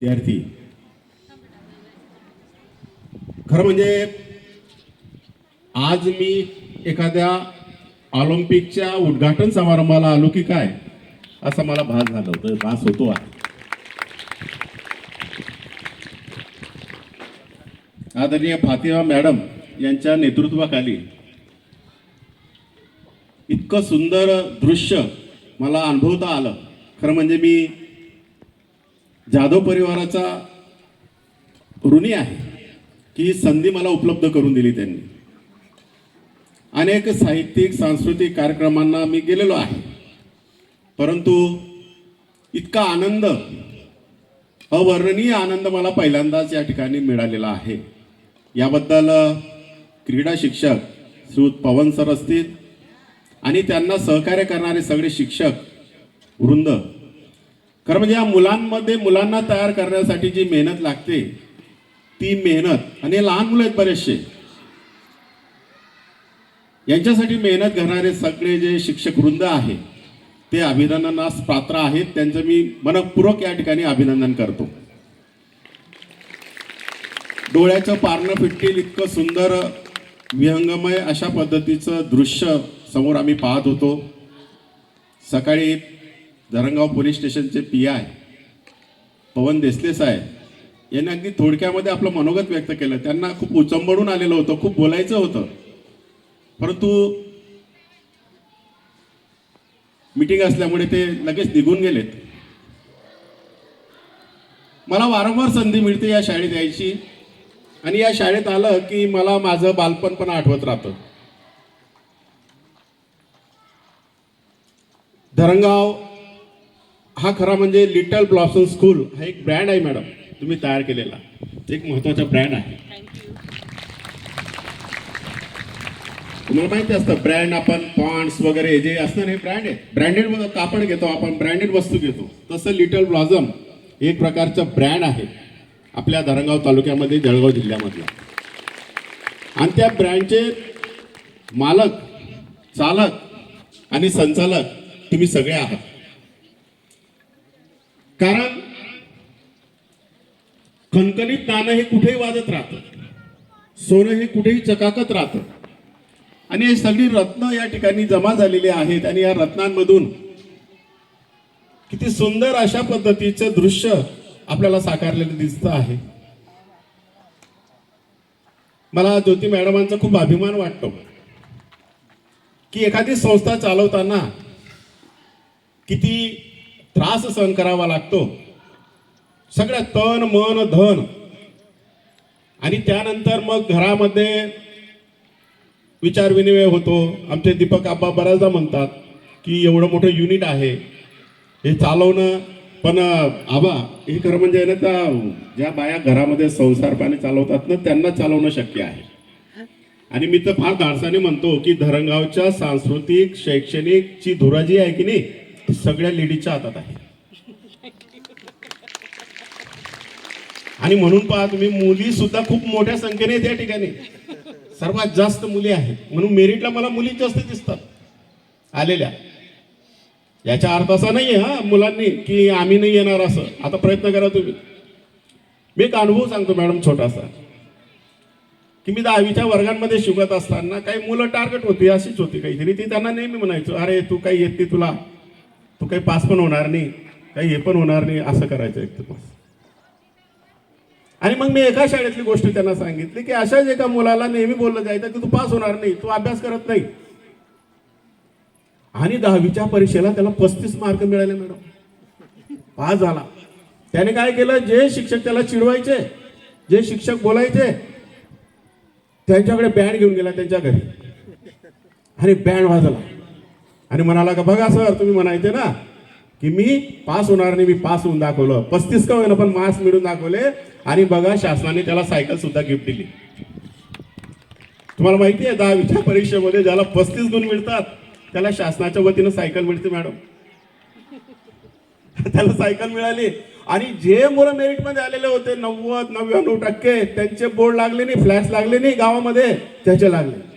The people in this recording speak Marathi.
विद्यार्थी खरं म्हणजे आज मी एखाद्या ऑलिम्पिकच्या उद्घाटन समारंभाला आलो की काय असं मला भास झालं होतं, भास होतो आहे. आदरणीय फातिमा मॅडम यांच्या नेतृत्वाखाली इतकं सुंदर दृश्य मला अनुभवता आलं. खरं म्हणजे मी जाधव परिवाराचा ऋणी आहे की संधी मला उपलब्ध करून दिली त्यांनी. अनेक साहित्यिक सांस्कृतिक कार्यक्रमांना मी गेलेलो आहे, परंतु इतका आनंद, अवर्णनीय आनंद मला पहिल्यांदाच या ठिकाणी मिळालेला आहे. याबद्दल क्रीडा शिक्षक श्रीयुत पवन सर असतील आणि त्यांना सहकार्य करणारे सगळे शिक्षक वृंद, खरं म्हणजे या मुलांना तयार करण्यासाठी जी मेहनत लागते ती मेहनत, आणि लहान मुलं आहेत बरेचसे, यांच्यासाठी मेहनत करणारे सगळे जे शिक्षक वृंद आहे ते अभिनंदनास पात्र आहेत. त्यांचं मी मनपूर्वक या ठिकाणी अभिनंदन करतो. डोळ्याचं पारणं फिटतील इतकं सुंदर विहंगमय अशा पद्धतीचं दृश्य समोर आम्ही पाहत होतो. सकाळी धरणगाव पोलीस स्टेशनचे PI पवन देसले साहेब यांनी अगदी थोडक्यामध्ये आपलं मनोगत व्यक्त केलं. त्यांना खूप उचंबळून आलेलं होतं, खूप बोलायचं होतं, परंतु मीटिंग असल्यामुळे ते लगेच निघून गेलेत. मला वारंवार संधी मिळते या शाळेत यायची, आणि या शाळेत आलं की मला माझं बालपण पण आठवत राहतं. धरणगाव हा खरा म्हणजे लिटल ब्लॉसम स्कूल हा एक ब्रँड आहे मॅडम, तुम्ही तयार केलेला एक महत्त्वाचा ब्रँड आहे. तुम्हाला माहिती असतं ब्रँड, आपण पॉन्ड्स वगैरे जे असणार हे ब्रँड आहे. ब्रँडेड कापड घेतो आपण, ब्रँडेड वस्तू घेतो, तसं लिटल ब्लॉसम एक प्रकारचं ब्रँड आहे आपल्या धरणगाव तालुक्यामध्ये, जळगाव जिल्ह्यामधला. आणि त्या ब्रँडचे मालक, चालक आणि संचालक तुम्ही सगळे आहात. कारण खणखणीत नाणं हे कुठेही वाजत राहतं, सोनं हे कुठेही चकाकत राहतं, आणि हे सगळी रत्न या ठिकाणी जमा झालेली आहेत. आणि या रत्नांमधून किती सुंदर अशा पद्धतीचं दृश्य आपल्याला साकारलेलं दिसतं आहे. मला ज्योती मॅडमांचा खूप अभिमान वाटतो की एखादी संस्था चालवताना किती त्रास सहन करावा लागतो, सगळ्या तन मन धन, आणि त्यानंतर मग घरामध्ये विचार विनिमय होतो. आमचे दीपक आबा बऱ्याचदा म्हणतात की एवढं मोठं युनिट आहे हे चालवणं, पण आबा हे खरं म्हणजे ना त्या ज्या बाया घरामध्ये संसार पाणी चालवतात ना त्यांना चालवणं शक्य आहे. आणि मी तर फार धाडसाने म्हणतो की धरणगावच्या सांस्कृतिक शैक्षणिक ची धुरा जी आहे की नाही ती सगळ्या लेडीजच्या हातात आहे. आणि म्हणून पहा तुम्ही, मुली सुद्धा खूप मोठ्या संख्येने त्या ठिकाणी, सर्वात जास्त मुली आहेत, म्हणून मेरिटला मला मुली जास्त दिसतात आलेल्या. याचा अर्थ असा नाहीये मुलांनी की आम्ही नाही येणार असं. आता प्रयत्न करा तुम्ही. मी एक अनुभव सांगतो मॅडम छोटासा, की मी 10वीच्या वर्गांमध्ये शिकत असताना काही मुलं टार्गेट होती, अशीच होती काहीतरी. ती त्यांना नेहमी म्हणायचो, अरे तू काही येत नाही, तुला तू काही पास पण होणार नाही, काही हे पण होणार नाही, असं करायचं एकदम. आणि मग मी एका शाळेतली गोष्ट त्यांना सांगितली की अशाच एका मुलाला नेहमी बोललं जायचं की तू पास होणार नाही, तू अभ्यास करत नाही. आणि 10वीच्या परीक्षेला त्याला 35 मार्क मिळाले मॅडम, पास झाला. त्याने काय केलं, जे शिक्षक त्याला चिडवायचे, जे शिक्षक बोलायचे, त्यांच्याकडे बँड घेऊन गेला त्यांच्या घरी, आणि बँड वाजला आणि म्हणाला का बघा सर, तुम्ही म्हणायचे ना की मी पास होणार नाही, मी पास होऊन दाखवलं, 35 का होईना पण मार्क्स मिळून दाखवले, आणि बघा शासनाने त्याला सायकल सुद्धा गिफ्ट दिली. तुम्हाला माहिती आहे 10वीच्या परीक्षेमध्ये ज्याला 35 गुण मिळतात त्याला शासनाच्या वतीनं सायकल मिळते मॅडम. त्याला सायकल मिळाली. आणि जे मुलं मेरिटमध्ये आलेले होते 90-99% त्यांचे बोर्ड लागले नाही, फ्लॅश लागले नाही गावामध्ये, त्याचे लागले.